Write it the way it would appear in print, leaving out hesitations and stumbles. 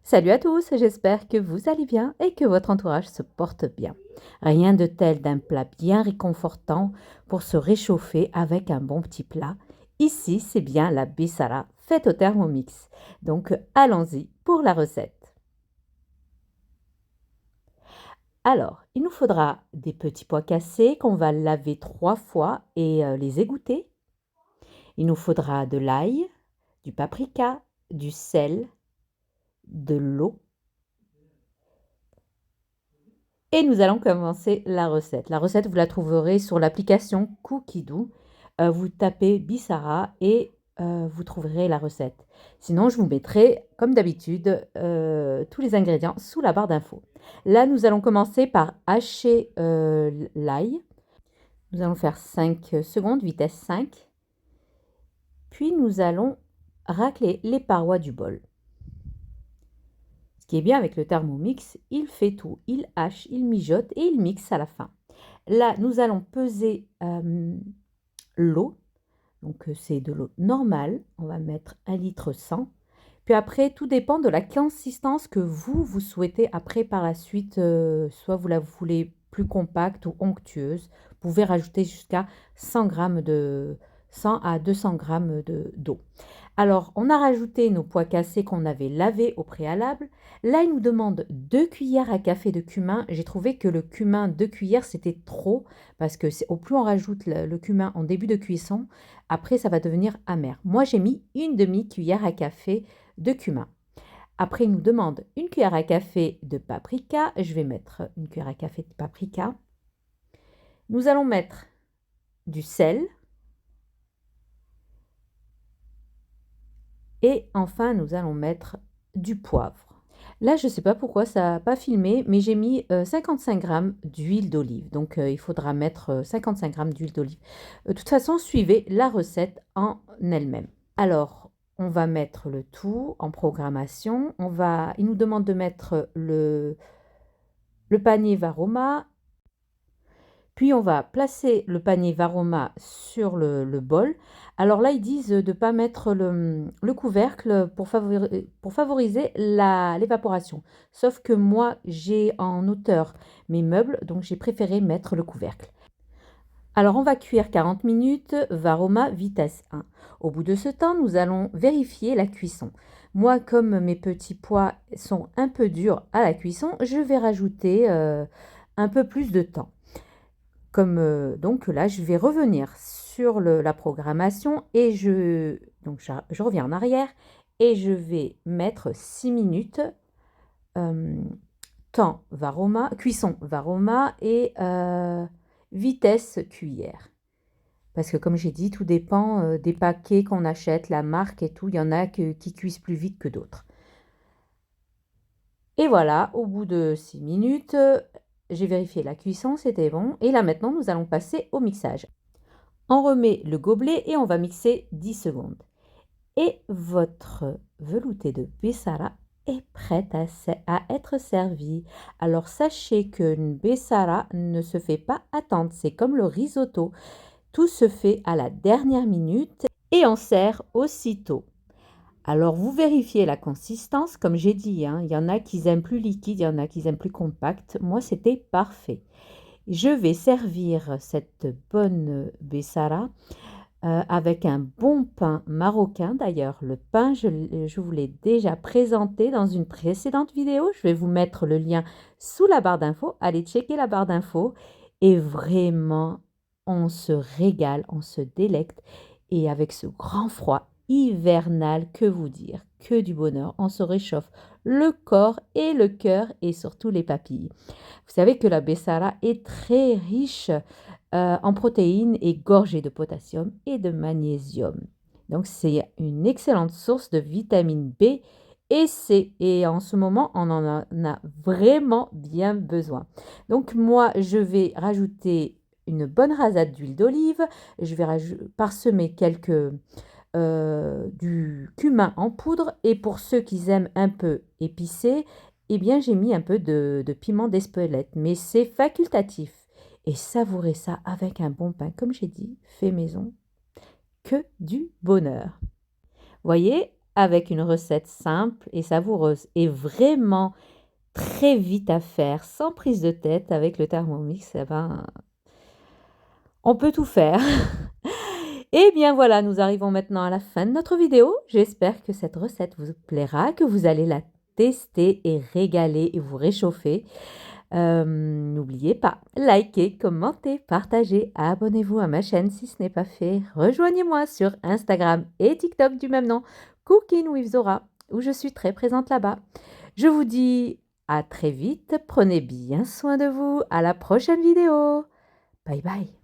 Salut à tous, j'espère que vous allez bien et que votre entourage se porte bien. Rien de tel d'un plat bien réconfortant pour se réchauffer avec un bon petit plat. Ici, c'est bien la bissara faite au Thermomix. Donc, allons-y pour la recette. Alors, il nous faudra des petits pois cassés qu'on va laver 3 fois et les égoutter. Il nous faudra de l'ail, du paprika, du sel, de l'eau. Et nous allons commencer la recette. La recette, vous la trouverez sur l'application Cookidoo. Vous tapez Bissara et vous trouverez la recette. Sinon, je vous mettrai, comme d'habitude, tous les ingrédients sous la barre d'infos. Là, nous allons commencer par hacher l'ail. Nous allons faire 5 secondes, vitesse 5. Puis, nous allons racler les parois du bol. Ce qui est bien avec le Thermomix, il fait tout. Il hache, il mijote et il mixe à la fin. Là, nous allons peser l'eau. Donc, c'est de l'eau normale. On va mettre 1,1 litre. Puis après, tout dépend de la consistance que vous souhaitez après par la suite. Soit vous la voulez plus compacte ou onctueuse. Vous pouvez rajouter jusqu'à 100 à 200 grammes d'eau. Alors, on a rajouté nos pois cassés qu'on avait lavés au préalable. Là, il nous demande 2 cuillères à café de cumin. J'ai trouvé que le cumin 2 cuillères, c'était trop parce que au plus on rajoute le cumin en début de cuisson, après, ça va devenir amer. Moi, j'ai mis une demi-cuillère à café de cumin. Après, il nous demande une cuillère à café de paprika. Je vais mettre une cuillère à café de paprika. Nous allons mettre du sel. Et enfin, nous allons mettre du poivre. Là, je ne sais pas pourquoi ça n'a pas filmé, mais j'ai mis 55 grammes d'huile d'olive. Donc, il faudra mettre 55 grammes d'huile d'olive. De toute façon, suivez la recette en elle-même. Alors, on va mettre le tout en programmation. Il nous demande de mettre le panier Varoma. Puis on va placer le panier Varoma sur le bol. Alors là, ils disent de ne pas mettre le couvercle pour favoriser l'évaporation. Sauf que moi, j'ai en hauteur mes meubles, donc j'ai préféré mettre le couvercle. Alors on va cuire 40 minutes, Varoma vitesse 1. Au bout de ce temps, nous allons vérifier la cuisson. Moi, comme mes petits pois sont un peu durs à la cuisson, je vais rajouter un peu plus de temps. Donc là, je vais revenir sur la programmation et je reviens en arrière et je vais mettre 6 minutes temps Varoma, cuisson Varoma et vitesse cuillère. Parce que comme j'ai dit, tout dépend des paquets qu'on achète, la marque et tout. Il y en a qui cuisent plus vite que d'autres. Et voilà, au bout de 6 minutes, j'ai vérifié la cuisson, c'était bon. Et là maintenant, nous allons passer au mixage. On remet le gobelet et on va mixer 10 secondes. Et votre velouté de Bissara est prête à être servie. Alors sachez qu'une Bissara ne se fait pas attendre, c'est comme le risotto. Tout se fait à la dernière minute et on sert aussitôt. Alors, vous vérifiez la consistance, comme j'ai dit, hein, il y en a qui aiment plus liquide, il y en a qui aiment plus compact. Moi, c'était parfait. Je vais servir cette bonne Bessara avec un bon pain marocain. D'ailleurs, le pain, je vous l'ai déjà présenté dans une précédente vidéo. Je vais vous mettre le lien sous la barre d'infos. Allez checker la barre d'infos. Et vraiment, on se régale, on se délecte. Et avec ce grand froid hivernal, que vous dire? Que du bonheur. On se réchauffe le corps et le cœur et surtout les papilles. Vous savez que la Bessara est très riche en protéines et gorgée de potassium et de magnésium. Donc, c'est une excellente source de vitamine B et C. Et en ce moment, on en a vraiment bien besoin. Donc, moi, je vais rajouter une bonne rasade d'huile d'olive. Je vais parsemer du cumin en poudre. Et pour ceux qui aiment un peu épicé, eh bien, j'ai mis un peu de piment d'Espelette. Mais c'est facultatif. Et savourer ça avec un bon pain, comme j'ai dit, fait maison, que du bonheur. Voyez, avec une recette simple et savoureuse et vraiment très vite à faire, sans prise de tête avec le Thermomix, eh ben, on peut tout faire. Et bien voilà, nous arrivons maintenant à la fin de notre vidéo. J'espère que cette recette vous plaira, que vous allez la tester et régaler et vous réchauffer. N'oubliez pas, likez, commentez, partagez, abonnez-vous à ma chaîne si ce n'est pas fait. Rejoignez-moi sur Instagram et TikTok du même nom, Cooking with Zora, où je suis très présente là-bas. Je vous dis à très vite, prenez bien soin de vous, à la prochaine vidéo. Bye bye.